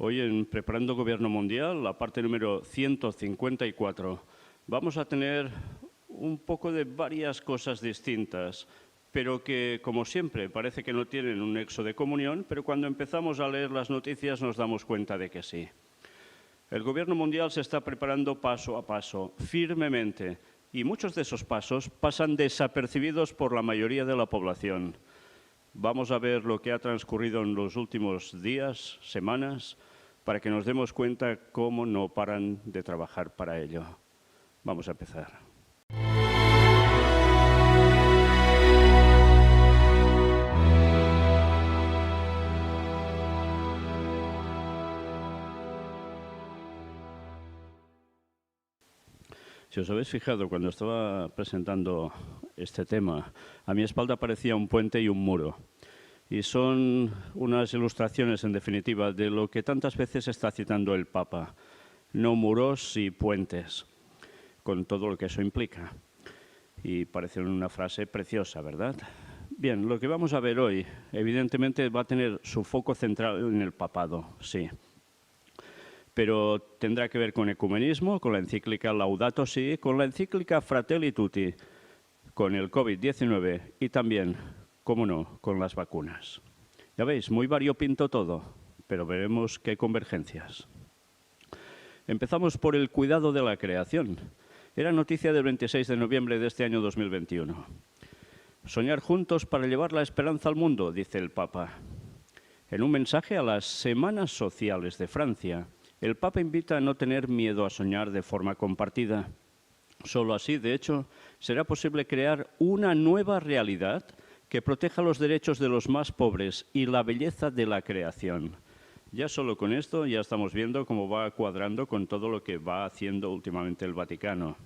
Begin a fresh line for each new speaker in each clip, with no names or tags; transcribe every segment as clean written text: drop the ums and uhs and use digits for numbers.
Hoy en Preparando Gobierno Mundial, la parte número 154, vamos a tener un poco de varias cosas distintas, pero que, como siempre, parece que no tienen un nexo de comunión, pero cuando empezamos a leer las noticias nos damos cuenta de que sí. El Gobierno Mundial se está preparando paso a paso, firmemente, y muchos de esos pasos pasan desapercibidos por la mayoría de la población. Vamos a ver lo que ha transcurrido en los últimos días, semanas, para que nos demos cuenta cómo no paran de trabajar para ello. Vamos a empezar. Si os habéis fijado, cuando estaba presentando este tema, a mi espalda aparecía un puente y un muro. Y son unas ilustraciones, en definitiva, de lo que tantas veces está citando el Papa. No muros y puentes, con todo lo que eso implica. Y parece una frase preciosa, ¿verdad? Bien, lo que vamos a ver hoy, evidentemente, va a tener su foco central en el papado, sí. Pero tendrá que ver con ecumenismo, con la encíclica Laudato Si, con la encíclica Fratelli Tutti, con el COVID-19 y también, cómo no, con las vacunas. Ya veis, muy variopinto todo, pero veremos qué convergencias. Empezamos por el cuidado de la creación. Era noticia del 26 de noviembre de este año 2021. Soñar juntos para llevar la esperanza al mundo, dice el Papa. En un mensaje a las Semanas Sociales de Francia, el Papa invita a no tener miedo a soñar de forma compartida. Solo así, de hecho, será posible crear una nueva realidad que proteja los derechos de los más pobres y la belleza de la creación. Ya solo con esto ya estamos viendo cómo va cuadrando con todo lo que va haciendo últimamente el Vaticano.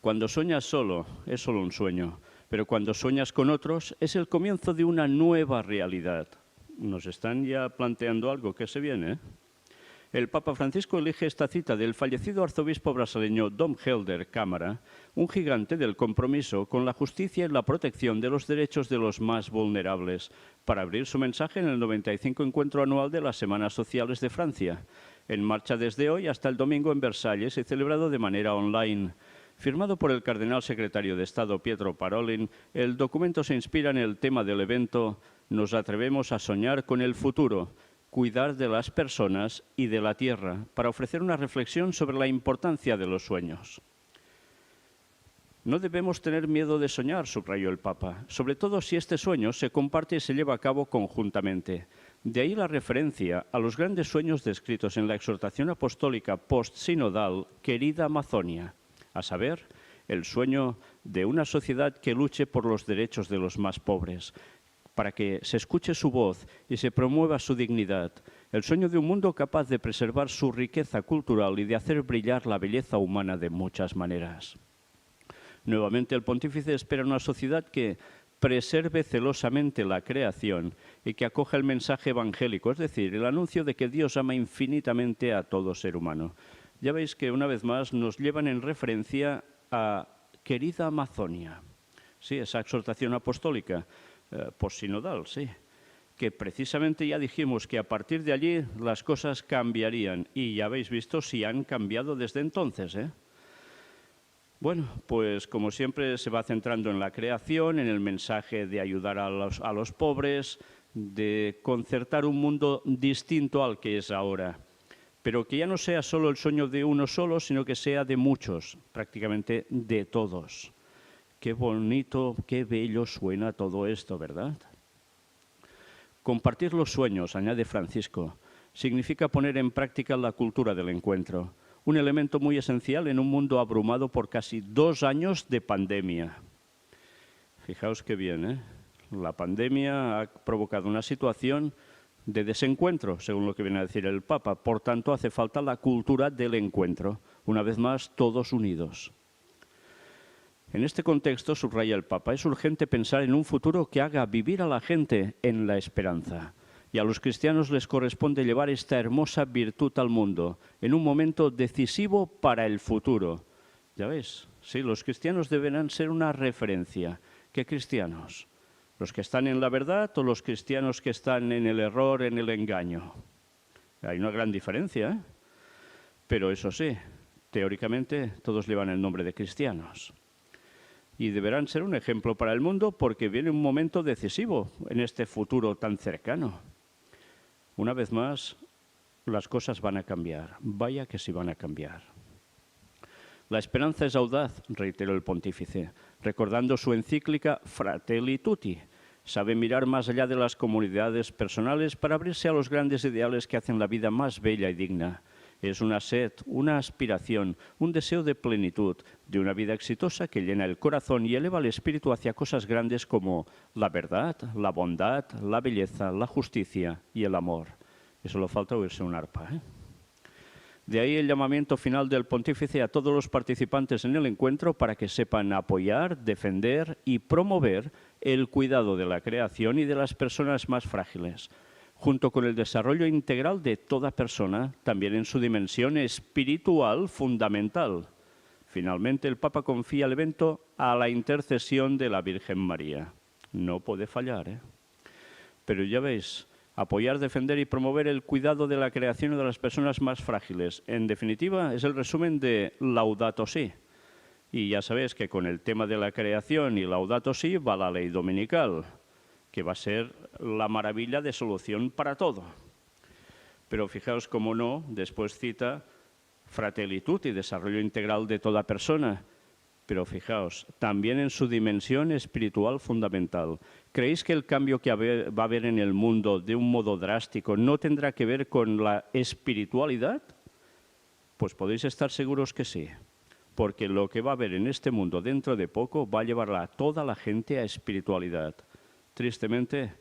Cuando sueñas solo, es solo un sueño, pero cuando sueñas con otros, es el comienzo de una nueva realidad. Nos están ya planteando algo que se viene, ¿eh? El Papa Francisco elige esta cita del fallecido arzobispo brasileño Dom Helder Câmara, un gigante del compromiso con la justicia y la protección de los derechos de los más vulnerables, para abrir su mensaje en el 95 encuentro anual de las Semanas Sociales de Francia, en marcha desde hoy hasta el domingo en Versalles y celebrado de manera online. Firmado por el cardenal secretario de Estado Pietro Parolin, el documento se inspira en el tema del evento «Nos atrevemos a soñar con el futuro», cuidar de las personas y de la tierra, para ofrecer una reflexión sobre la importancia de los sueños. No debemos tener miedo de soñar, subrayó el Papa, sobre todo si este sueño se comparte y se lleva a cabo conjuntamente. De ahí la referencia a los grandes sueños descritos en la exhortación apostólica post-sinodal Querida Amazonia, a saber, el sueño de una sociedad que luche por los derechos de los más pobres, para que se escuche su voz y se promueva su dignidad, el sueño de un mundo capaz de preservar su riqueza cultural y de hacer brillar la belleza humana de muchas maneras. Nuevamente, el pontífice espera una sociedad que preserve celosamente la creación y que acoja el mensaje evangélico, es decir, el anuncio de que Dios ama infinitamente a todo ser humano. Ya veis que una vez más nos llevan en referencia a Querida Amazonia, sí, esa exhortación apostólica, postsinodal, sí, que precisamente ya dijimos que a partir de allí las cosas cambiarían y ya habéis visto si han cambiado desde entonces, ¿eh? Bueno, pues como siempre se va centrando en la creación, en el mensaje de ayudar a los pobres, de concertar un mundo distinto al que es ahora, pero que ya no sea solo el sueño de uno solo, sino que sea de muchos, prácticamente de todos. Qué bonito, qué bello suena todo esto, ¿verdad? Compartir los sueños, añade Francisco, significa poner en práctica la cultura del encuentro, un elemento muy esencial en un mundo abrumado por casi 2 años de pandemia. Fijaos qué bien, ¿eh? La pandemia ha provocado una situación de desencuentro, según lo que viene a decir el Papa. Por tanto, hace falta la cultura del encuentro, una vez más, todos unidos. En este contexto, subraya el Papa, es urgente pensar en un futuro que haga vivir a la gente en la esperanza. Y a los cristianos les corresponde llevar esta hermosa virtud al mundo, en un momento decisivo para el futuro. ¿Ya ves? Sí, los cristianos deberán ser una referencia. ¿Qué cristianos? ¿Los que están en la verdad o los cristianos que están en el error, en el engaño? Hay una gran diferencia, ¿eh? Pero eso sí, teóricamente todos llevan el nombre de cristianos. Y deberán ser un ejemplo para el mundo porque viene un momento decisivo en este futuro tan cercano. Una vez más, las cosas van a cambiar. Vaya que sí van a cambiar. La esperanza es audaz, reiteró el pontífice, recordando su encíclica Fratelli Tutti. Sabe mirar más allá de las comunidades personales para abrirse a los grandes ideales que hacen la vida más bella y digna. Es una sed, una aspiración, un deseo de plenitud, de una vida exitosa que llena el corazón y eleva el espíritu hacia cosas grandes como la verdad, la bondad, la belleza, la justicia y el amor. Eso le falta oírse un arpa, ¿eh? De ahí el llamamiento final del pontífice a todos los participantes en el encuentro para que sepan apoyar, defender y promover el cuidado de la creación y de las personas más frágiles, junto con el desarrollo integral de toda persona, también en su dimensión espiritual fundamental. Finalmente, el Papa confía el evento a la intercesión de la Virgen María. No puede fallar, ¿eh? Pero ya veis, apoyar, defender y promover el cuidado de la creación y de las personas más frágiles. En definitiva, es el resumen de Laudato Si. Y ya sabéis que con el tema de la creación y Laudato Si va la ley dominical, que va a ser la maravilla de solución para todo. Pero fijaos cómo no, después cita Fratelli Tutti, desarrollo integral de toda persona. Pero fijaos, también en su dimensión espiritual fundamental. ¿Creéis que el cambio que va a haber en el mundo de un modo drástico no tendrá que ver con la espiritualidad? Pues podéis estar seguros que sí, porque lo que va a haber en este mundo dentro de poco va a llevar a toda la gente a espiritualidad. Tristemente,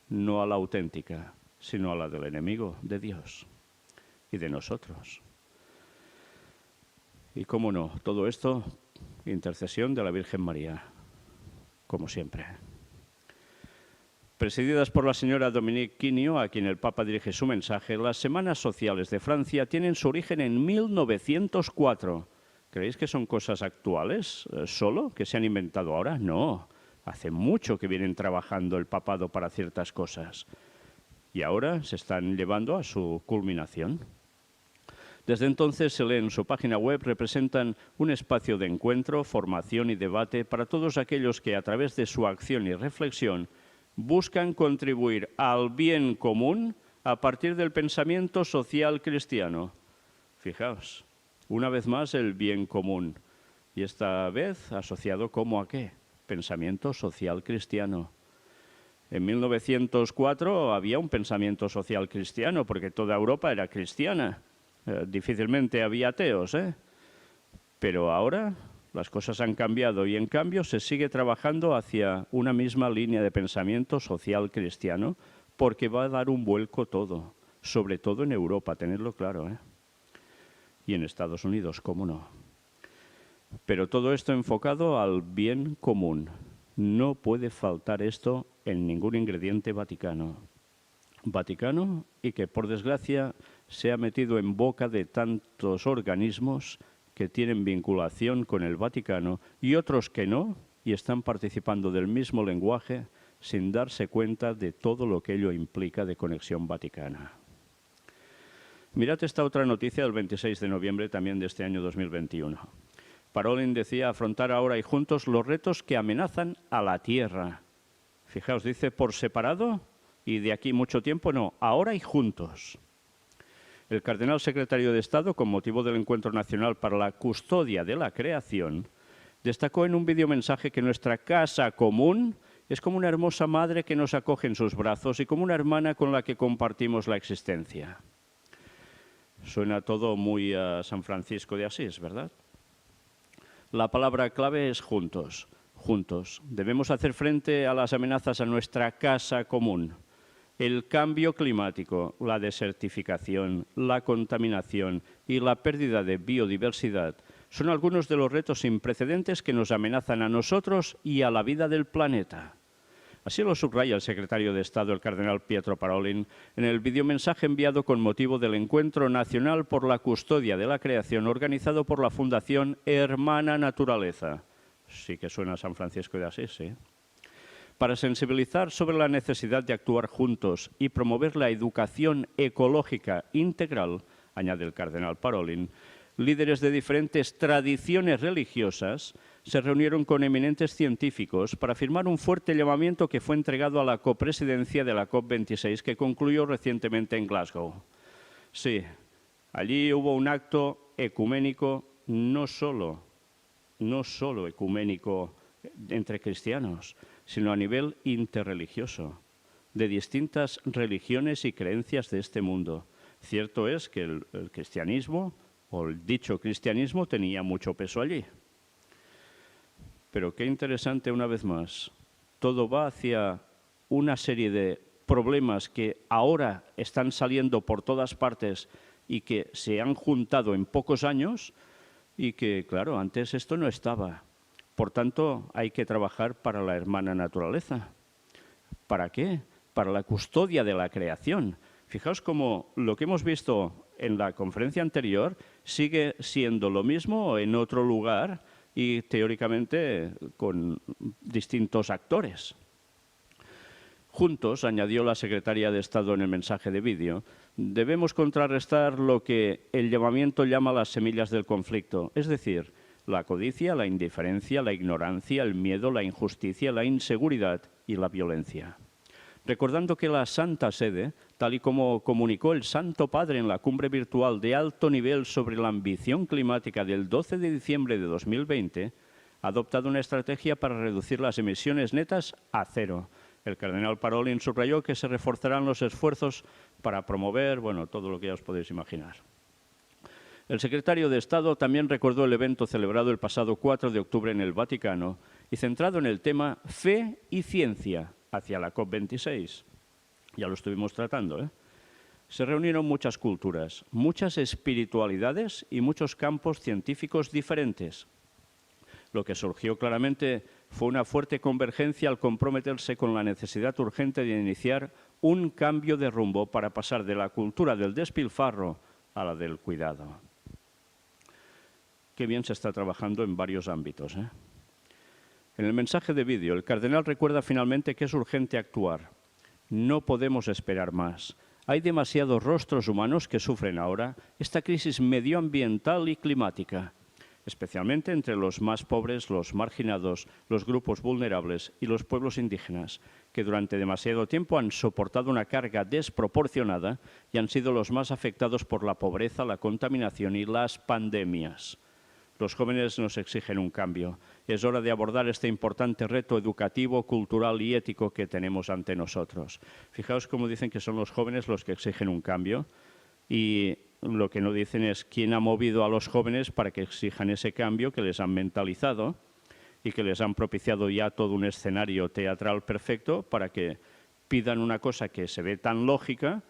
no a la auténtica, sino a la del enemigo de Dios y de nosotros. Y cómo no, todo esto, intercesión de la Virgen María, como siempre. Presididas por la señora Dominique Quinio, a quien el Papa dirige su mensaje, las Semanas Sociales de Francia tienen su origen en 1904. ¿Creéis que son cosas actuales solo, que se han inventado ahora? No, hace mucho que vienen trabajando el papado para ciertas cosas y ahora se están llevando a su culminación. Desde entonces se lee en su página web, representan un espacio de encuentro, formación y debate para todos aquellos que a través de su acción y reflexión buscan contribuir al bien común a partir del pensamiento social cristiano. Fijaos, una vez más el bien común, y esta vez asociado ¿cómo a qué? Pensamiento social cristiano. En 1904 había un pensamiento social cristiano, porque toda Europa era cristiana. Difícilmente había ateos, ¿eh? Pero ahora las cosas han cambiado y en cambio se sigue trabajando hacia una misma línea de pensamiento social cristiano porque va a dar un vuelco todo, sobre todo en Europa, tenerlo claro, ¿eh? Y en Estados Unidos, cómo no. Pero todo esto enfocado al bien común. No puede faltar esto en ningún ingrediente vaticano. Vaticano y que, por desgracia, se ha metido en boca de tantos organismos que tienen vinculación con el Vaticano y otros que no, y están participando del mismo lenguaje sin darse cuenta de todo lo que ello implica de conexión vaticana. Mirad esta otra noticia del 26 de noviembre también de este año 2021. Parolin decía afrontar ahora y juntos los retos que amenazan a la Tierra. Fijaos, dice por separado y de aquí mucho tiempo, no, ahora y juntos. El cardenal secretario de Estado, con motivo del Encuentro Nacional para la Custodia de la Creación, destacó en un videomensaje que nuestra casa común es como una hermosa madre que nos acoge en sus brazos y como una hermana con la que compartimos la existencia. Suena todo muy a San Francisco de Asís, ¿verdad? La palabra clave es juntos. Juntos. Debemos hacer frente a las amenazas a nuestra casa común. El cambio climático, la desertificación, la contaminación y la pérdida de biodiversidad son algunos de los retos sin precedentes que nos amenazan a nosotros y a la vida del planeta. Así lo subraya el secretario de Estado, el cardenal Pietro Parolin, en el videomensaje enviado con motivo del Encuentro Nacional por la Custodia de la Creación organizado por la Fundación Hermana Naturaleza. Sí que suena a San Francisco de Asís, ¿sí? Para sensibilizar sobre la necesidad de actuar juntos y promover la educación ecológica integral, añade el cardenal Parolin, líderes de diferentes tradiciones religiosas se reunieron con eminentes científicos para firmar un fuerte llamamiento que fue entregado a la copresidencia de la COP26 que concluyó recientemente en Glasgow. Sí, allí hubo un acto ecuménico, no solo ecuménico entre cristianos, sino a nivel interreligioso, de distintas religiones y creencias de este mundo. Cierto es que el cristianismo, o el dicho cristianismo, tenía mucho peso allí. Pero qué interesante, una vez más, todo va hacia una serie de problemas que ahora están saliendo por todas partes y que se han juntado en pocos años y que, claro, antes esto no estaba. Por tanto, hay que trabajar para la hermana naturaleza. ¿Para qué? Para la custodia de la creación. Fijaos cómo lo que hemos visto en la conferencia anterior sigue siendo lo mismo en otro lugar y teóricamente con distintos actores. Juntos, añadió la secretaria de Estado en el mensaje de vídeo, debemos contrarrestar lo que el llamamiento llama las semillas del conflicto, es decir, la codicia, la indiferencia, la ignorancia, el miedo, la injusticia, la inseguridad y la violencia. Recordando que la Santa Sede, tal y como comunicó el Santo Padre en la cumbre virtual de alto nivel sobre la ambición climática del 12 de diciembre de 2020, ha adoptado una estrategia para reducir las emisiones netas a cero. El cardenal Parolin subrayó que se reforzarán los esfuerzos para promover, bueno, todo lo que ya os podéis imaginar. El secretario de Estado también recordó el evento celebrado el pasado 4 de octubre en el Vaticano y centrado en el tema fe y ciencia hacia la COP26. Ya lo estuvimos tratando, ¿eh? Se reunieron muchas culturas, muchas espiritualidades y muchos campos científicos diferentes. Lo que surgió claramente fue una fuerte convergencia al comprometerse con la necesidad urgente de iniciar un cambio de rumbo para pasar de la cultura del despilfarro a la del cuidado. Qué bien se está trabajando en varios ámbitos, ¿eh? En el mensaje de vídeo, el cardenal recuerda finalmente que es urgente actuar. No podemos esperar más. Hay demasiados rostros humanos que sufren ahora esta crisis medioambiental y climática, especialmente entre los más pobres, los marginados, los grupos vulnerables y los pueblos indígenas, que durante demasiado tiempo han soportado una carga desproporcionada y han sido los más afectados por la pobreza, la contaminación y las pandemias. Los jóvenes nos exigen un cambio. Es hora de abordar este importante reto educativo, cultural y ético que tenemos ante nosotros. Fijaos cómo dicen que son los jóvenes los que exigen un cambio y lo que no dicen es quién ha movido a los jóvenes para que exijan ese cambio, que les han mentalizado y que les han propiciado ya todo un escenario teatral perfecto para que pidan una cosa que se ve tan lógica,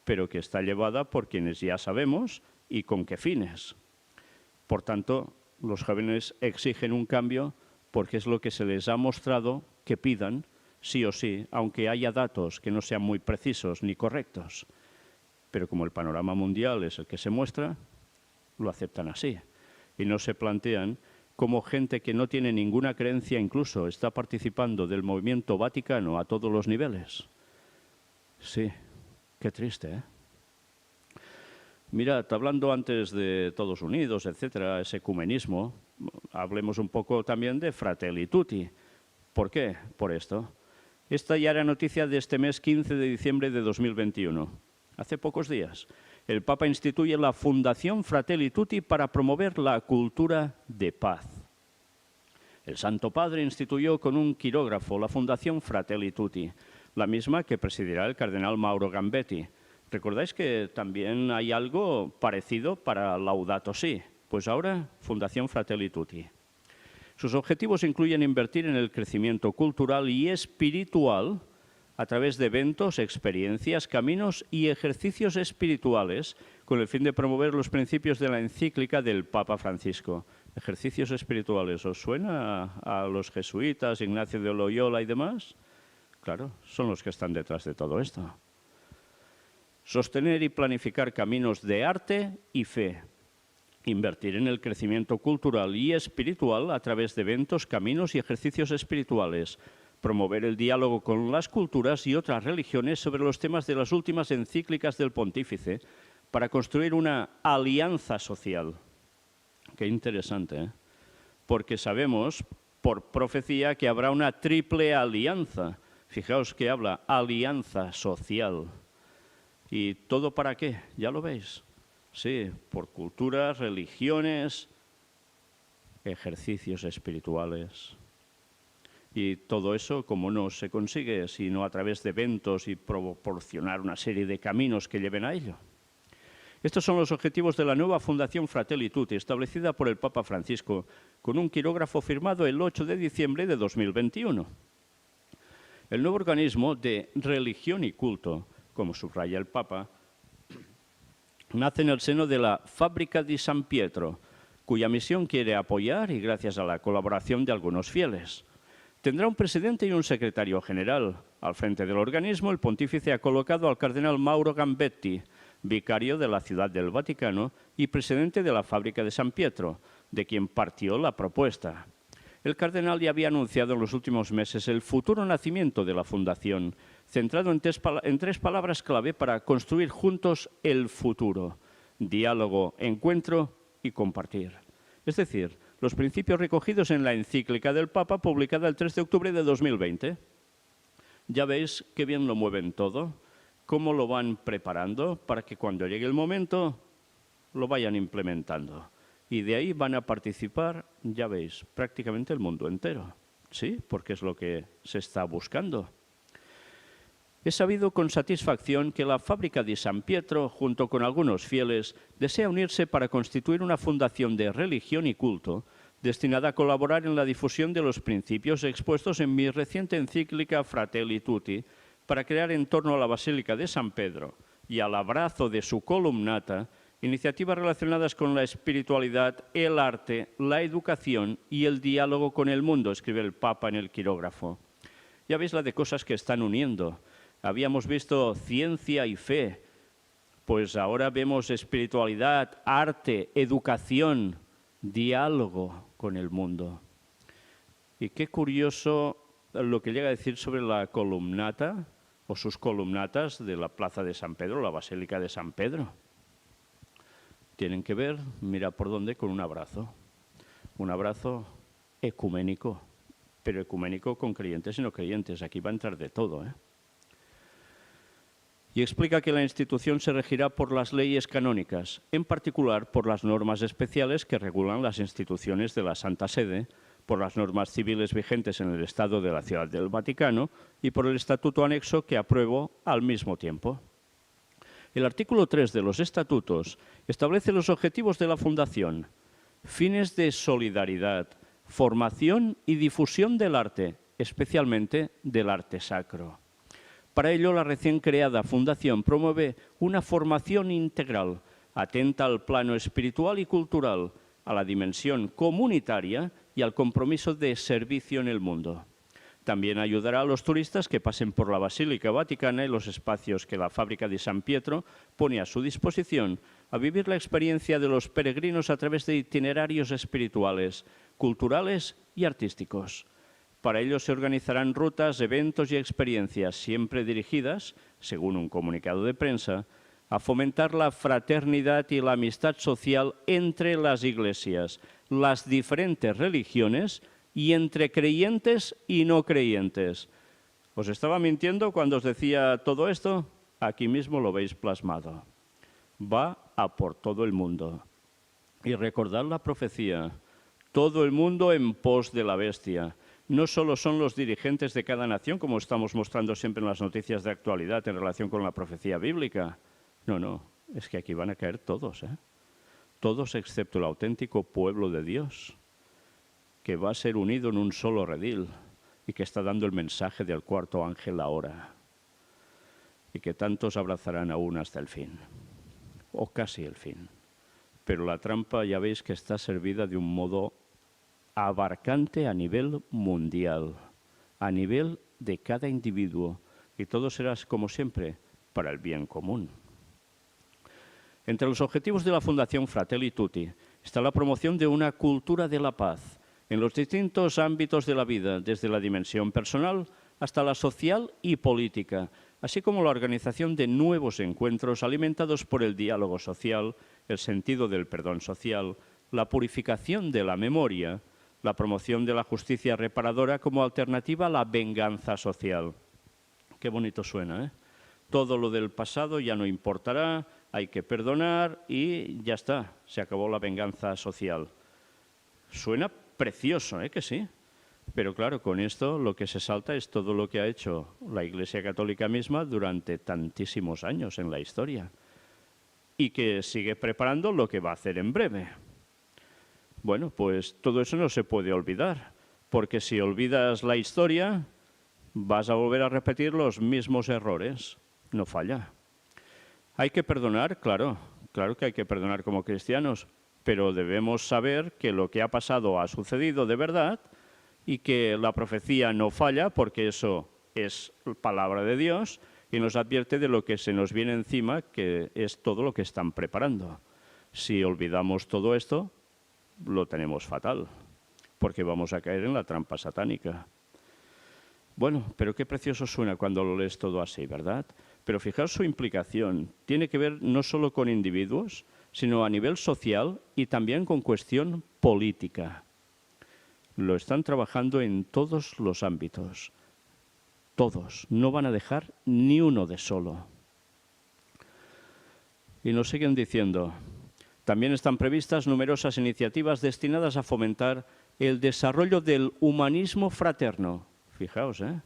pero que está llevada por quienes ya sabemos y con qué fines. Por tanto, los jóvenes exigen un cambio porque es lo que se les ha mostrado que pidan, sí o sí, aunque haya datos que no sean muy precisos ni correctos. Pero como el panorama mundial es el que se muestra, lo aceptan así. Y no se plantean cómo gente que no tiene ninguna creencia incluso está participando del movimiento vaticano a todos los niveles. Sí, qué triste, ¿eh? Mirad, hablando antes de Estados Unidos, etcétera, ese ecumenismo, hablemos un poco también de Fratelli Tutti. ¿Por qué? Por esto. Esta ya era noticia de este mes 15 de diciembre de 2021. Hace pocos días, el Papa instituye la Fundación Fratelli Tutti para promover la cultura de paz. El Santo Padre instituyó con un quirógrafo la Fundación Fratelli Tutti, la misma que presidirá el cardenal Mauro Gambetti. ¿Recordáis que también hay algo parecido para Laudato Si? Pues ahora, Fundación Fratelli Tutti. Sus objetivos incluyen invertir en el crecimiento cultural y espiritual a través de eventos, experiencias, caminos y ejercicios espirituales con el fin de promover los principios de la encíclica del Papa Francisco. Ejercicios espirituales, ¿os suena a los jesuitas, Ignacio de Loyola y demás? Claro, son los que están detrás de todo esto. Sostener y planificar caminos de arte y fe. Invertir en el crecimiento cultural y espiritual a través de eventos, caminos y ejercicios espirituales. promover el diálogo con las culturas y otras religiones sobre los temas de las últimas encíclicas del pontífice para construir una alianza social. Qué interesante, ¿eh? Porque sabemos por profecía que habrá una triple alianza. Fijaos que habla alianza social. ¿Y todo para qué? ¿Ya lo veis? Sí, por culturas, religiones, ejercicios espirituales. Y todo eso, como no se consigue, sino a través de eventos y proporcionar una serie de caminos que lleven a ello. Estos son los objetivos de la nueva Fundación Fratelli Tutti, establecida por el Papa Francisco, con un quirógrafo firmado el 8 de diciembre de 2021. El nuevo organismo de religión y culto, como subraya el Papa, nace en el seno de la Fábrica di San Pietro, cuya misión quiere apoyar y gracias a la colaboración de algunos fieles. Tendrá un presidente y un secretario general. Al frente del organismo, el pontífice ha colocado al cardenal Mauro Gambetti, vicario de la Ciudad del Vaticano y presidente de la Fábrica de San Pietro, de quien partió la propuesta. El cardenal ya había anunciado en los últimos meses el futuro nacimiento de la fundación, centrado en tres palabras clave para construir juntos el futuro: diálogo, encuentro y compartir. Es decir, los principios recogidos en la encíclica del Papa, publicada el 3 de octubre de 2020. Ya veis qué bien lo mueven todo, cómo lo van preparando para que cuando llegue el momento lo vayan implementando. Y de ahí van a participar, ya veis, prácticamente el mundo entero. Sí, porque es lo que se está buscando. He sabido con satisfacción que la Fábrica di San Pietro, junto con algunos fieles, desea unirse para constituir una fundación de religión y culto destinada a colaborar en la difusión de los principios expuestos en mi reciente encíclica Fratelli Tutti, para crear en torno a la Basílica de San Pedro y al abrazo de su columnata iniciativas relacionadas con la espiritualidad, el arte, la educación y el diálogo con el mundo, escribe el Papa en el quirógrafo. Ya veis la de cosas que están uniendo. Habíamos visto ciencia y fe, pues ahora vemos espiritualidad, arte, educación, diálogo con el mundo. Y qué curioso lo que llega a decir sobre la columnata o sus columnatas de la Plaza de San Pedro, la Basílica de San Pedro. Tienen que ver, mira por dónde, con un abrazo ecuménico, pero ecuménico con creyentes y no creyentes. Aquí va a entrar de todo, ¿eh? Y explica que la institución se regirá por las leyes canónicas, en particular por las normas especiales que regulan las instituciones de la Santa Sede, por las normas civiles vigentes en el Estado de la Ciudad del Vaticano y por el estatuto anexo que apruebo al mismo tiempo. El artículo 3 de los estatutos establece los objetivos de la Fundación: fines de solidaridad, formación y difusión del arte, especialmente del arte sacro. Para ello, la recién creada Fundación promueve una formación integral, atenta al plano espiritual y cultural, a la dimensión comunitaria y al compromiso de servicio en el mundo. También ayudará a los turistas que pasen por la Basílica Vaticana y los espacios que la Fábrica di San Pietro pone a su disposición a vivir la experiencia de los peregrinos a través de itinerarios espirituales, culturales y artísticos. Para ello se organizarán rutas, eventos y experiencias siempre dirigidas, según un comunicado de prensa, a fomentar la fraternidad y la amistad social entre las iglesias, las diferentes religiones y entre creyentes y no creyentes. ¿Os estaba mintiendo cuando os decía todo esto? Aquí mismo lo veis plasmado. Va a por todo el mundo. Y recordad la profecía: todo el mundo en pos de la bestia. No solo son los dirigentes de cada nación, como estamos mostrando siempre en las noticias de actualidad en relación con la profecía bíblica. No, es que aquí van a caer todos, ¿eh? Todos excepto el auténtico pueblo de Dios, que va a ser unido en un solo redil y que está dando el mensaje del cuarto ángel ahora, y que tantos abrazarán aún hasta el fin, o casi el fin. Pero la trampa ya veis que está servida de un modo abarcante a nivel mundial, a nivel de cada individuo, y todo será, como siempre, para el bien común. Entre los objetivos de la Fundación Fratelli Tutti está la promoción de una cultura de la paz, en los distintos ámbitos de la vida, desde la dimensión personal hasta la social y política, así como la organización de nuevos encuentros alimentados por el diálogo social, el sentido del perdón social, la purificación de la memoria, la promoción de la justicia reparadora como alternativa a la venganza social. Qué bonito suena, ¿eh? Todo lo del pasado ya no importará, hay que perdonar y ya está, se acabó la venganza social. Suena precioso, ¿eh? Que sí. Pero claro, con esto lo que se salta es todo lo que ha hecho la Iglesia Católica misma durante tantísimos años en la historia y que sigue preparando lo que va a hacer en breve. Bueno, pues todo eso no se puede olvidar, porque si olvidas la historia, vas a volver a repetir los mismos errores. No falla. Hay que perdonar, claro que hay que perdonar como cristianos, pero debemos saber que lo que ha pasado ha sucedido de verdad y que la profecía no falla, porque eso es palabra de Dios y nos advierte de lo que se nos viene encima, que es todo lo que están preparando. Si olvidamos todo esto, lo tenemos fatal, porque vamos a caer en la trampa satánica. Bueno, pero qué precioso suena cuando lo lees todo así, ¿verdad? Pero fijaos su implicación. Tiene que ver no solo con individuos, sino a nivel social y también con cuestión política. Lo están trabajando en todos los ámbitos. Todos. No van a dejar ni uno de solo. Y nos siguen diciendo, también están previstas numerosas iniciativas destinadas a fomentar el desarrollo del humanismo fraterno. Fijaos, ¿eh?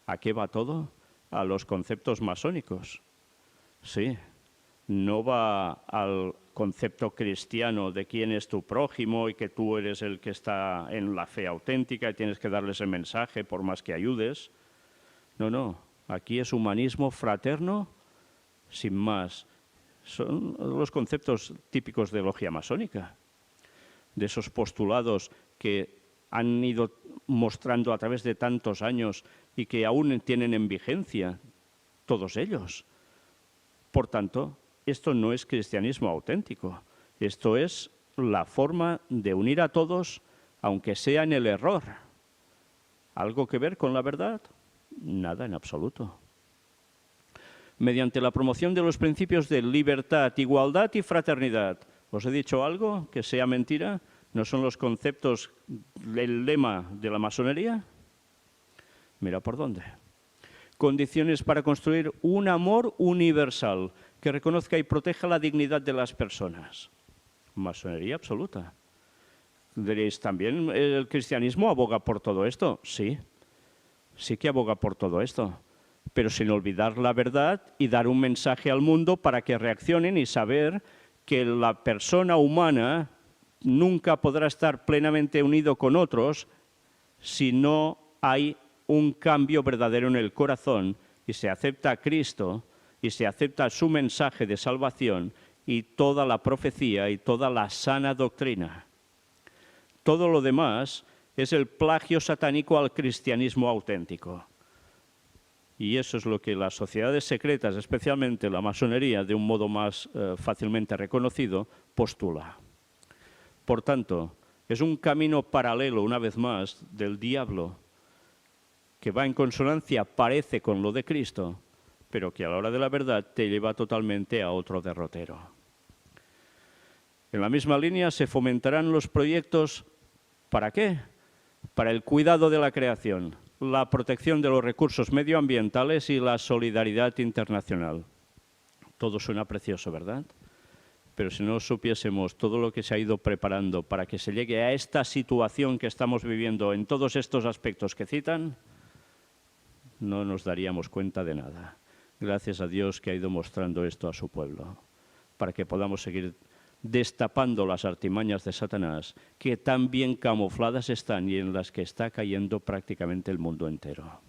¿A qué va todo? A los conceptos masónicos. Sí, no va al concepto cristiano de quién es tu prójimo y que tú eres el que está en la fe auténtica y tienes que darles el mensaje por más que ayudes. No, aquí es humanismo fraterno sin más. Son los conceptos típicos de logia masónica, de esos postulados que han ido mostrando a través de tantos años y que aún tienen en vigencia todos ellos. Por tanto, esto no es cristianismo auténtico. Esto es la forma de unir a todos, aunque sea en el error. ¿Algo que ver con la verdad? Nada en absoluto. Mediante la promoción de los principios de libertad, igualdad y fraternidad. ¿Os he dicho algo que sea mentira? ¿No son los conceptos del lema de la masonería? Mira por dónde. Condiciones para construir un amor universal que reconozca y proteja la dignidad de las personas. Masonería absoluta. Diréis, ¿también el cristianismo aboga por todo esto? Sí, sí que aboga por todo esto, pero sin olvidar la verdad y dar un mensaje al mundo para que reaccionen y saber que la persona humana nunca podrá estar plenamente unido con otros si no hay un cambio verdadero en el corazón y se acepta a Cristo y se acepta su mensaje de salvación y toda la profecía y toda la sana doctrina. Todo lo demás es el plagio satánico al cristianismo auténtico. Y eso es lo que las sociedades secretas, especialmente la masonería, de un modo más fácilmente reconocido, postula. Por tanto, es un camino paralelo, una vez más, del diablo, que va en consonancia, parece, con lo de Cristo, pero que a la hora de la verdad te lleva totalmente a otro derrotero. En la misma línea se fomentarán los proyectos, ¿para qué? Para el cuidado de la creación, la protección de los recursos medioambientales y la solidaridad internacional. Todo suena precioso, ¿verdad? Pero si no supiésemos todo lo que se ha ido preparando para que se llegue a esta situación que estamos viviendo en todos estos aspectos que citan, no nos daríamos cuenta de nada. Gracias a Dios que ha ido mostrando esto a su pueblo, para que podamos seguir destapando las artimañas de Satanás, que tan bien camufladas están y en las que está cayendo prácticamente el mundo entero.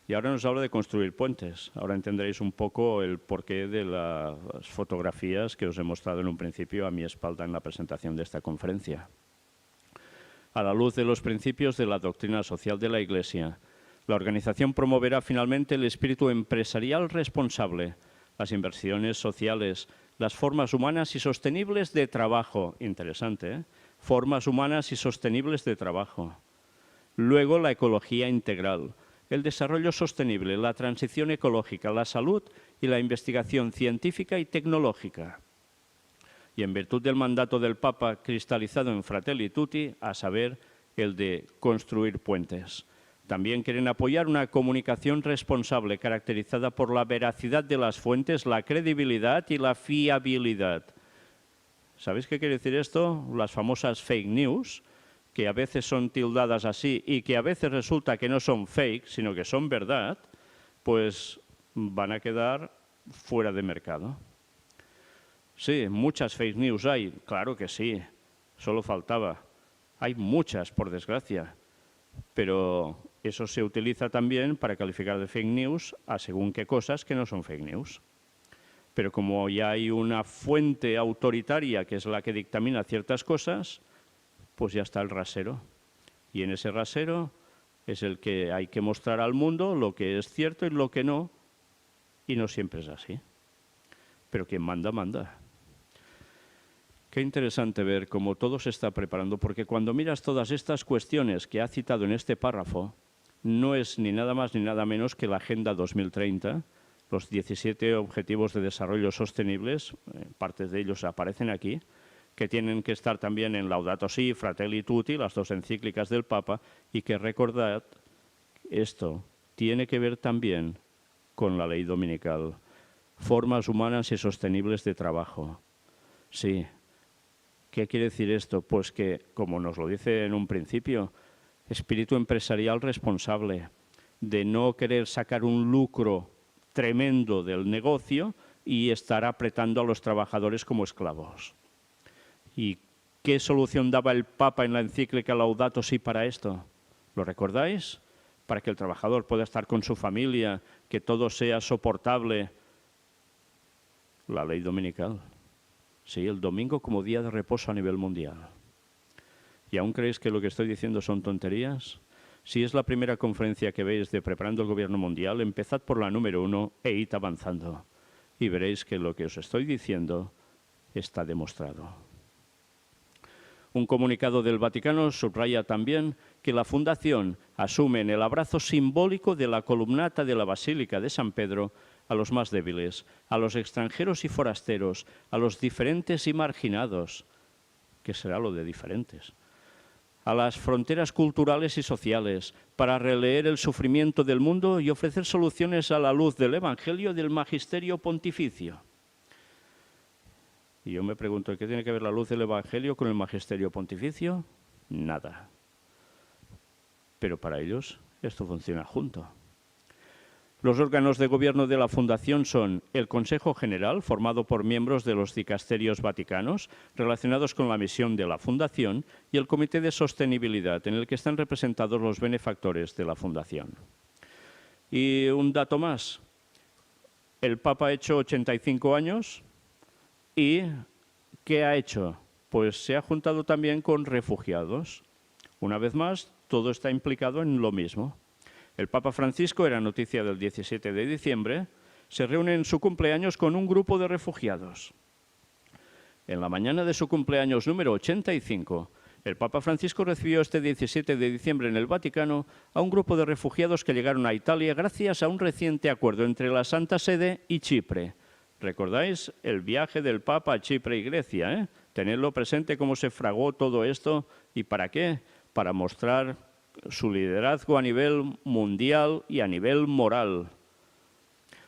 Y ahora nos habla de construir puentes. Ahora entenderéis un poco el porqué de las fotografías que os he mostrado en un principio a mi espalda en la presentación de esta conferencia. A la luz de los principios de la doctrina social de la Iglesia, la organización promoverá finalmente el espíritu empresarial responsable, las inversiones sociales, las formas humanas y sostenibles de trabajo, interesante, formas humanas y sostenibles de trabajo. Luego, la ecología integral, el desarrollo sostenible, la transición ecológica, la salud y la investigación científica y tecnológica. Y en virtud del mandato del Papa cristalizado en Fratelli Tutti, a saber, el de construir puentes. También quieren apoyar una comunicación responsable caracterizada por la veracidad de las fuentes, la credibilidad y la fiabilidad. ¿Sabéis qué quiere decir esto? Las famosas fake news, que a veces son tildadas así y que a veces resulta que no son fake, sino que son verdad, pues van a quedar fuera de mercado. Sí, muchas fake news hay, claro que sí, solo faltaba. Hay muchas, por desgracia, pero eso se utiliza también para calificar de fake news a según qué cosas que no son fake news. Pero como ya hay una fuente autoritaria que es la que dictamina ciertas cosas, pues ya está el rasero. Y en ese rasero es el que hay que mostrar al mundo lo que es cierto y lo que no, y no siempre es así. Pero quien manda, manda. Qué interesante ver cómo todo se está preparando, porque cuando miras todas estas cuestiones que ha citado en este párrafo, no es ni nada más ni nada menos que la Agenda 2030, los 17 Objetivos de Desarrollo Sostenibles, partes de ellos aparecen aquí, que tienen que estar también en Laudato Si, Fratelli Tutti, las dos encíclicas del Papa, y que recordad, esto tiene que ver también con la ley dominical. Formas humanas y sostenibles de trabajo. Sí. ¿Qué quiere decir esto? Pues que, como nos lo dice en un principio, espíritu empresarial responsable, de no querer sacar un lucro tremendo del negocio y estar apretando a los trabajadores como esclavos. ¿Y qué solución daba el Papa en la encíclica Laudato Si para esto? ¿Lo recordáis? Para que el trabajador pueda estar con su familia, que todo sea soportable. La ley dominical. Sí, el domingo como día de reposo a nivel mundial. ¿Y aún creéis que lo que estoy diciendo son tonterías? Si es la primera conferencia que veis de Preparando el Gobierno Mundial, empezad por la número 1 e id avanzando. Y veréis que lo que os estoy diciendo está demostrado. Un comunicado del Vaticano subraya también que la Fundación asume en el abrazo simbólico de la columnata de la Basílica de San Pedro a los más débiles, a los extranjeros y forasteros, a los diferentes y marginados. ¿Qué será lo de diferentes? A las fronteras culturales y sociales, para releer el sufrimiento del mundo y ofrecer soluciones a la luz del Evangelio y del Magisterio Pontificio. Y yo me pregunto, ¿qué tiene que ver la luz del Evangelio con el Magisterio Pontificio? Nada. Pero para ellos esto funciona junto. Los órganos de gobierno de la Fundación son el Consejo General, formado por miembros de los dicasterios vaticanos relacionados con la misión de la Fundación, y el Comité de Sostenibilidad, en el que están representados los benefactores de la Fundación. Y un dato más. El Papa ha hecho 85 años y ¿qué ha hecho? Pues se ha juntado también con refugiados. Una vez más, todo está implicado en lo mismo. El Papa Francisco, era noticia del 17 de diciembre, se reúne en su cumpleaños con un grupo de refugiados. En la mañana de su cumpleaños número 85, el Papa Francisco recibió este 17 de diciembre en el Vaticano a un grupo de refugiados que llegaron a Italia gracias a un reciente acuerdo entre la Santa Sede y Chipre. ¿Recordáis el viaje del Papa a Chipre y Grecia? Tenedlo presente cómo se fraguó todo esto y ¿para qué? Para mostrar su liderazgo a nivel mundial y a nivel moral.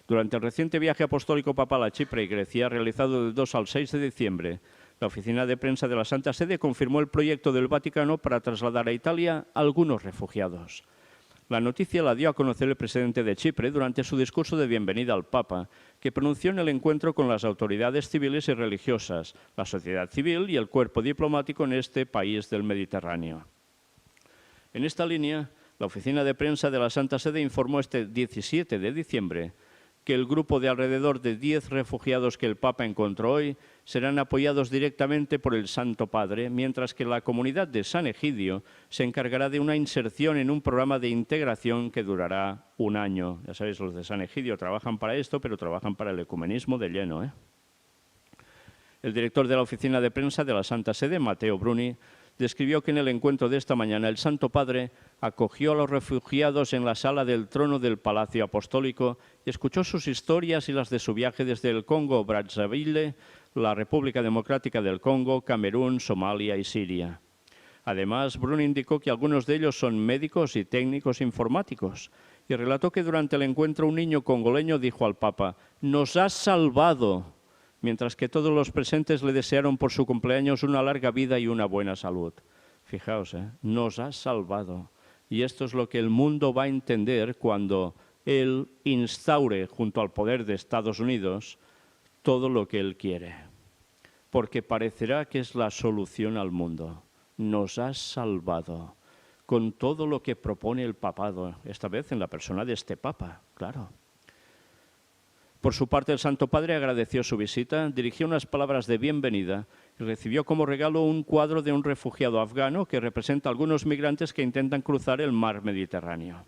Durante el reciente viaje apostólico papal a Chipre y Grecia, realizado del 2 al 6 de diciembre, la oficina de prensa de la Santa Sede confirmó el proyecto del Vaticano para trasladar a Italia a algunos refugiados. La noticia la dio a conocer el presidente de Chipre durante su discurso de bienvenida al Papa, que pronunció en el encuentro con las autoridades civiles y religiosas, la sociedad civil y el cuerpo diplomático en este país del Mediterráneo. En esta línea, la oficina de prensa de la Santa Sede informó este 17 de diciembre que el grupo de alrededor de 10 refugiados que el Papa encontró hoy serán apoyados directamente por el Santo Padre, mientras que la comunidad de San Egidio se encargará de una inserción en un programa de integración que durará un año. Ya sabéis, los de San Egidio trabajan para esto, pero trabajan para el ecumenismo de lleno. El director de la oficina de prensa de la Santa Sede, Matteo Bruni, describió que en el encuentro de esta mañana el Santo Padre acogió a los refugiados en la sala del trono del Palacio Apostólico y escuchó sus historias y las de su viaje desde el Congo, Brazzaville, la República Democrática del Congo, Camerún, Somalia y Siria. Además, Brun indicó que algunos de ellos son médicos y técnicos informáticos y relató que durante el encuentro un niño congoleño dijo al Papa: «Nos has salvado», mientras que todos los presentes le desearon por su cumpleaños una larga vida y una buena salud. Fijaos, nos has salvado. Y esto es lo que el mundo va a entender cuando él instaure, junto al poder de Estados Unidos, todo lo que él quiere. Porque parecerá que es la solución al mundo. Nos has salvado. Con todo lo que propone el papado, esta vez en la persona de este Papa, claro. Por su parte, el Santo Padre agradeció su visita, dirigió unas palabras de bienvenida y recibió como regalo un cuadro de un refugiado afgano que representa a algunos migrantes que intentan cruzar el mar Mediterráneo.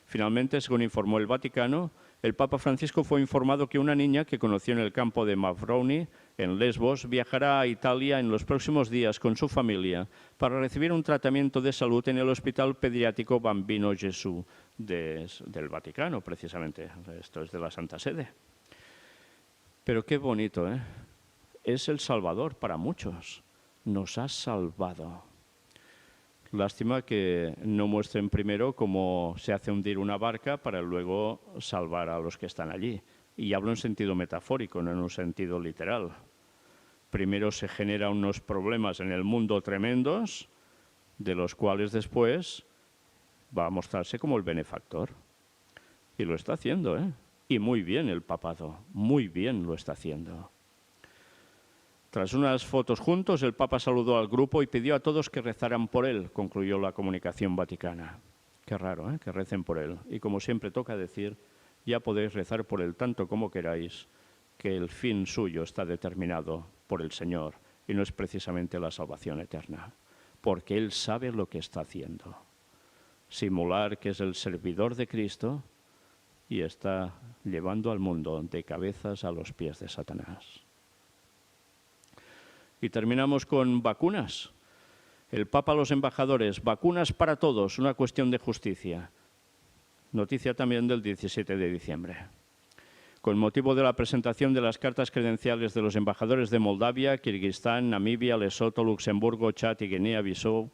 Finalmente, según informó el Vaticano, el Papa Francisco fue informado que una niña que conoció en el campo de Mavrouni, en Lesbos, viajará a Italia en los próximos días con su familia para recibir un tratamiento de salud en el Hospital Pediátrico Bambino Gesù del Vaticano, precisamente. Esto es de la Santa Sede. Pero qué bonito, ¿eh? Es el Salvador para muchos. Nos ha salvado. Lástima que no muestren primero cómo se hace hundir una barca para luego salvar a los que están allí. Y hablo en sentido metafórico, no en un sentido literal. Primero se generan unos problemas en el mundo tremendos, de los cuales después va a mostrarse como el benefactor. Y lo está haciendo, ¿eh? Y muy bien el papado, muy bien lo está haciendo. Tras unas fotos juntos, el Papa saludó al grupo y pidió a todos que rezaran por él, concluyó la comunicación vaticana. Qué raro, ¿eh? Que recen por él. Y como siempre toca decir, ya podéis rezar por él tanto como queráis, que el fin suyo está determinado por el Señor y no es precisamente la salvación eterna, porque Él sabe lo que está haciendo. Simular que es el servidor de Cristo y está llevando al mundo de cabezas a los pies de Satanás. Y terminamos con vacunas. El Papa a los embajadores, vacunas para todos, una cuestión de justicia. Noticia también del 17 de diciembre. Con motivo de la presentación de las cartas credenciales de los embajadores de Moldavia, Kirguistán, Namibia, Lesoto, Luxemburgo, Chad y Guinea-Bissau,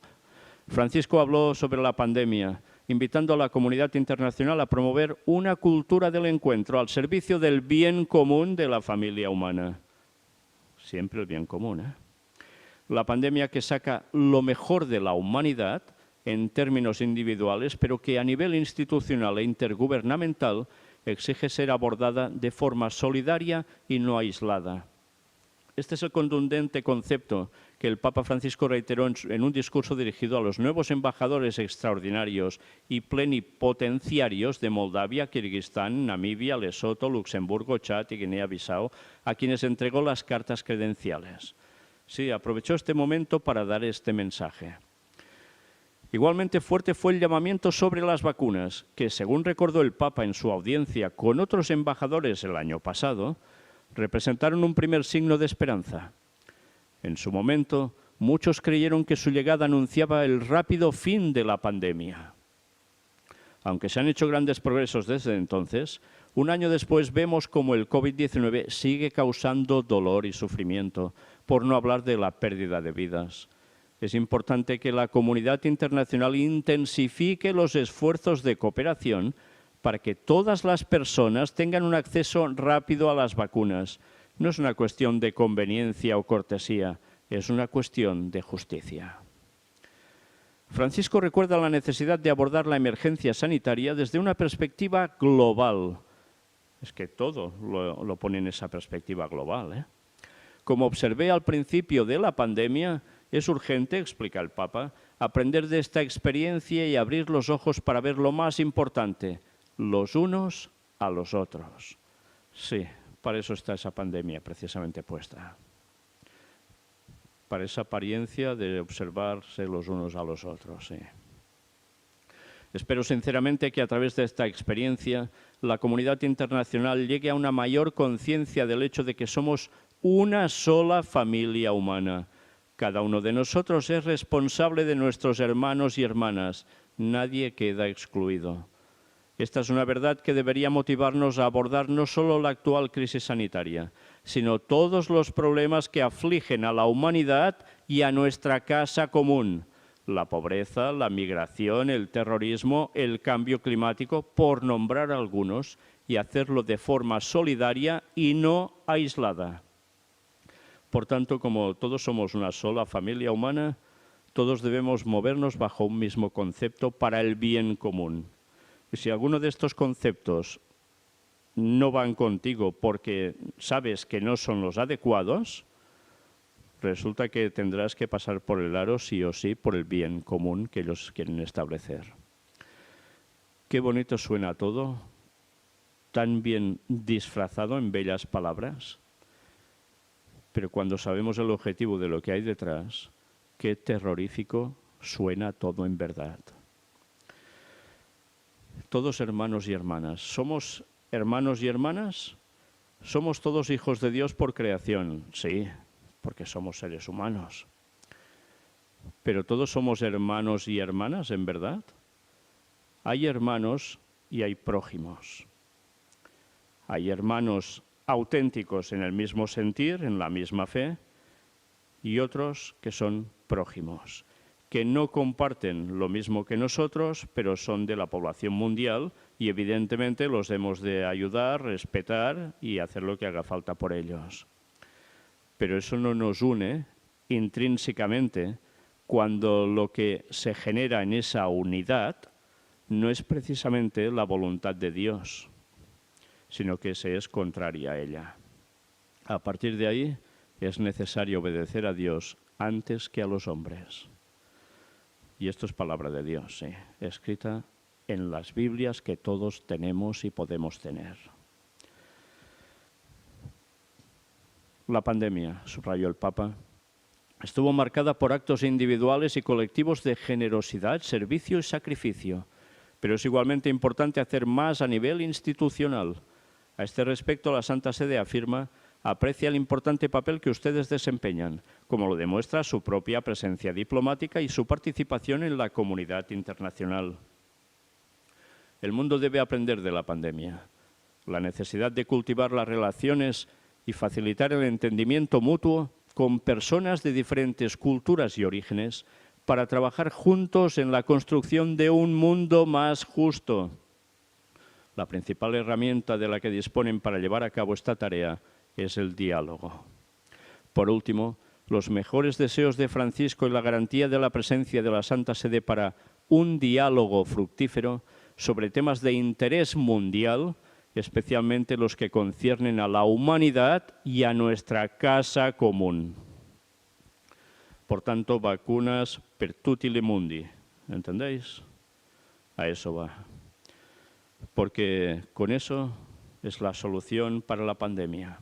Francisco habló sobre la pandemia, invitando a la comunidad internacional a promover una cultura del encuentro al servicio del bien común de la familia humana. Siempre el bien común, ¿eh? La pandemia que saca lo mejor de la humanidad en términos individuales, pero que a nivel institucional e intergubernamental exige ser abordada de forma solidaria y no aislada. Este es el contundente concepto que el Papa Francisco reiteró en un discurso dirigido a los nuevos embajadores extraordinarios y plenipotenciarios de Moldavia, Kirguistán, Namibia, Lesoto, Luxemburgo, Chad y Guinea-Bissau, a quienes entregó las cartas credenciales. Sí, aprovechó este momento para dar este mensaje. Igualmente fuerte fue el llamamiento sobre las vacunas, que según recordó el Papa en su audiencia con otros embajadores el año pasado, representaron un primer signo de esperanza. En su momento, muchos creyeron que su llegada anunciaba el rápido fin de la pandemia. Aunque se han hecho grandes progresos desde entonces, un año después vemos como el COVID-19 sigue causando dolor y sufrimiento, por no hablar de la pérdida de vidas. Es importante que la comunidad internacional intensifique los esfuerzos de cooperación para que todas las personas tengan un acceso rápido a las vacunas. No es una cuestión de conveniencia o cortesía, es una cuestión de justicia. Francisco recuerda la necesidad de abordar la emergencia sanitaria desde una perspectiva global. Es que todo lo pone en esa perspectiva global, ¿eh? Como observé al principio de la pandemia, es urgente, explica el Papa, aprender de esta experiencia y abrir los ojos para ver lo más importante, los unos a los otros. Sí, para eso está esa pandemia precisamente puesta. Para esa apariencia de observarse los unos a los otros, sí. Espero sinceramente que a través de esta experiencia la comunidad internacional llegue a una mayor conciencia del hecho de que somos una sola familia humana, Cada uno de nosotros es responsable de nuestros hermanos y hermanas. Nadie queda excluido. Esta es una verdad que debería motivarnos a abordar no solo la actual crisis sanitaria, sino todos los problemas que afligen a la humanidad y a nuestra casa común. La pobreza, la migración, el terrorismo, el cambio climático, por nombrar algunos, y hacerlo de forma solidaria y no aislada. Por tanto, como todos somos una sola familia humana, todos debemos movernos bajo un mismo concepto para el bien común. Y si alguno de estos conceptos no van contigo porque sabes que no son los adecuados, resulta que tendrás que pasar por el aro sí o sí por el bien común que ellos quieren establecer. Qué bonito suena todo, tan bien disfrazado en bellas palabras, pero cuando sabemos el objetivo de lo que hay detrás, qué terrorífico suena todo en verdad. Todos hermanos y hermanas. ¿Somos hermanos y hermanas? ¿Somos todos hijos de Dios por creación? Sí, porque somos seres humanos. ¿Pero todos somos hermanos y hermanas, en verdad? Hay hermanos y hay prójimos. Hay hermanos auténticos en el mismo sentir, en la misma fe, y otros que son prójimos, que no comparten lo mismo que nosotros, pero son de la población mundial y evidentemente los hemos de ayudar, respetar y hacer lo que haga falta por ellos. Pero eso no nos une intrínsecamente cuando lo que se genera en esa unidad no es precisamente la voluntad de Dios, sino que se es contraria a ella. A partir de ahí es necesario obedecer a Dios antes que a los hombres. Y esto es palabra de Dios, sí, escrita en las Biblias que todos tenemos y podemos tener. La pandemia, subrayó el Papa, estuvo marcada por actos individuales y colectivos de generosidad, servicio y sacrificio, pero es igualmente importante hacer más a nivel institucional. A este respecto, la Santa Sede afirma: aprecia el importante papel que ustedes desempeñan, como lo demuestra su propia presencia diplomática y su participación en la comunidad internacional. El mundo debe aprender de la pandemia. La necesidad de cultivar las relaciones y facilitar el entendimiento mutuo con personas de diferentes culturas y orígenes para trabajar juntos en la construcción de un mundo más justo. La principal herramienta de la que disponen para llevar a cabo esta tarea es el diálogo. Por último, los mejores deseos de Francisco y la garantía de la presencia de la Santa Sede para un diálogo fructífero sobre temas de interés mundial, especialmente los que conciernen a la humanidad y a nuestra casa común. Por tanto, vacunas per tutti li mundi, ¿entendéis? A eso va. Porque con eso es la solución para la pandemia.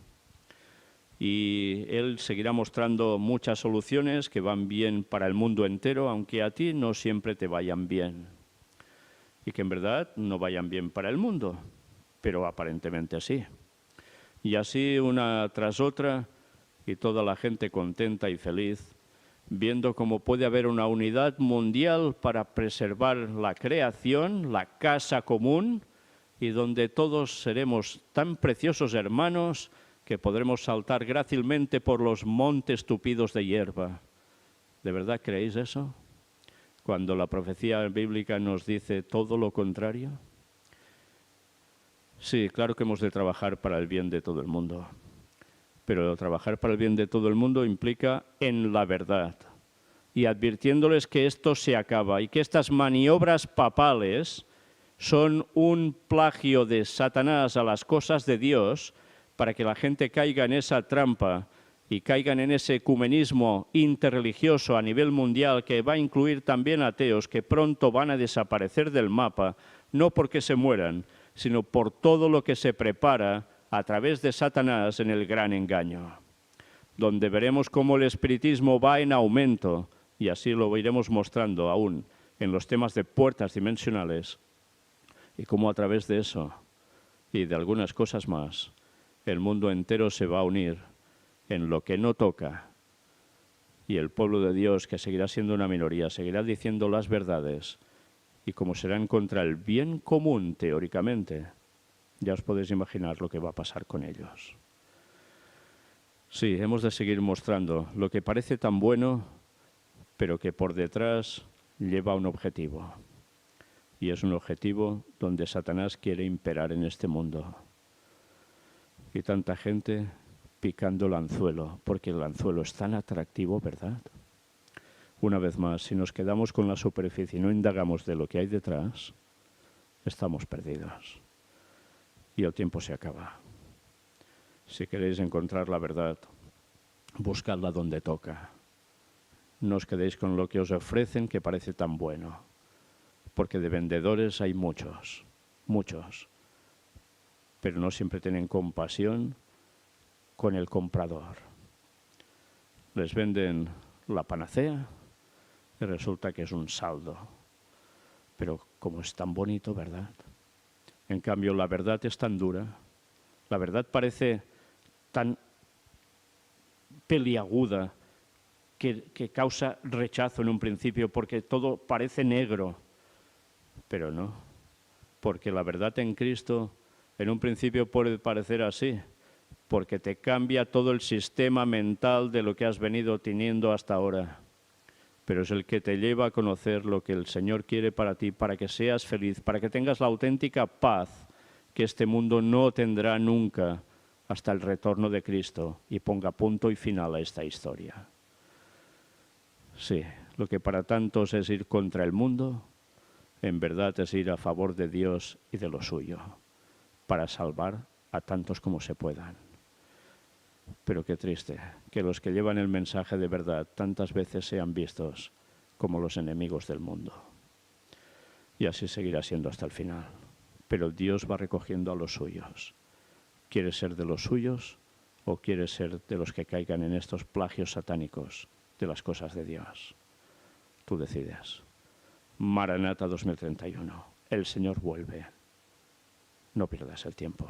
Y él seguirá mostrando muchas soluciones que van bien para el mundo entero, aunque a ti no siempre te vayan bien. Y que en verdad no vayan bien para el mundo, pero aparentemente sí. Y así una tras otra, y toda la gente contenta y feliz, viendo cómo puede haber una unidad mundial para preservar la creación, la casa común, y donde todos seremos tan preciosos hermanos que podremos saltar grácilmente por los montes tupidos de hierba. ¿De verdad creéis eso? Cuando la profecía bíblica nos dice todo lo contrario. Sí, claro que hemos de trabajar para el bien de todo el mundo. Pero trabajar para el bien de todo el mundo implica en la verdad. Y advirtiéndoles que esto se acaba y que estas maniobras papales son un plagio de Satanás a las cosas de Dios, para que la gente caiga en esa trampa y caigan en ese ecumenismo interreligioso a nivel mundial que va a incluir también ateos que pronto van a desaparecer del mapa, no porque se mueran, sino por todo lo que se prepara a través de Satanás en el gran engaño, donde veremos cómo el espiritismo va en aumento, y así lo iremos mostrando aún en los temas de puertas dimensionales, y cómo a través de eso y de algunas cosas más, el mundo entero se va a unir en lo que no toca Y el pueblo de Dios, que seguirá siendo una minoría, seguirá diciendo las verdades. Y como serán contra el bien común, teóricamente, ya os podéis imaginar lo que va a pasar con ellos. Sí, hemos de seguir mostrando lo que parece tan bueno, pero que por detrás lleva un objetivo. Y es un objetivo donde Satanás quiere imperar en este mundo. Y tanta gente picando el anzuelo, porque el anzuelo es tan atractivo, ¿verdad? Una vez más, si nos quedamos con la superficie y no indagamos de lo que hay detrás, estamos perdidos. Y el tiempo se acaba. Si queréis encontrar la verdad, buscadla donde toca. No os quedéis con lo que os ofrecen que parece tan bueno, porque de vendedores hay muchos, muchos, pero no siempre tienen compasión con el comprador. Les venden la panacea y resulta que es un saldo. Pero como es tan bonito, ¿verdad? En cambio, la verdad es tan dura. La verdad parece tan peliaguda que causa rechazo en un principio porque todo parece negro. Pero no, porque la verdad en Cristo en un principio puede parecer así, porque te cambia todo el sistema mental de lo que has venido teniendo hasta ahora. Pero es el que te lleva a conocer lo que el Señor quiere para ti, para que seas feliz, para que tengas la auténtica paz que este mundo no tendrá nunca hasta el retorno de Cristo y ponga punto y final a esta historia. Sí, lo que para tantos es ir contra el mundo, en verdad es ir a favor de Dios y de lo suyo, para salvar a tantos como se puedan. Pero qué triste que los que llevan el mensaje de verdad tantas veces sean vistos como los enemigos del mundo. Y así seguirá siendo hasta el final. Pero Dios va recogiendo a los suyos. ¿Quieres ser de los suyos o quieres ser de los que caigan en estos plagios satánicos de las cosas de Dios? Tú decides. Maranata 2031. El Señor vuelve. No pierdas el tiempo.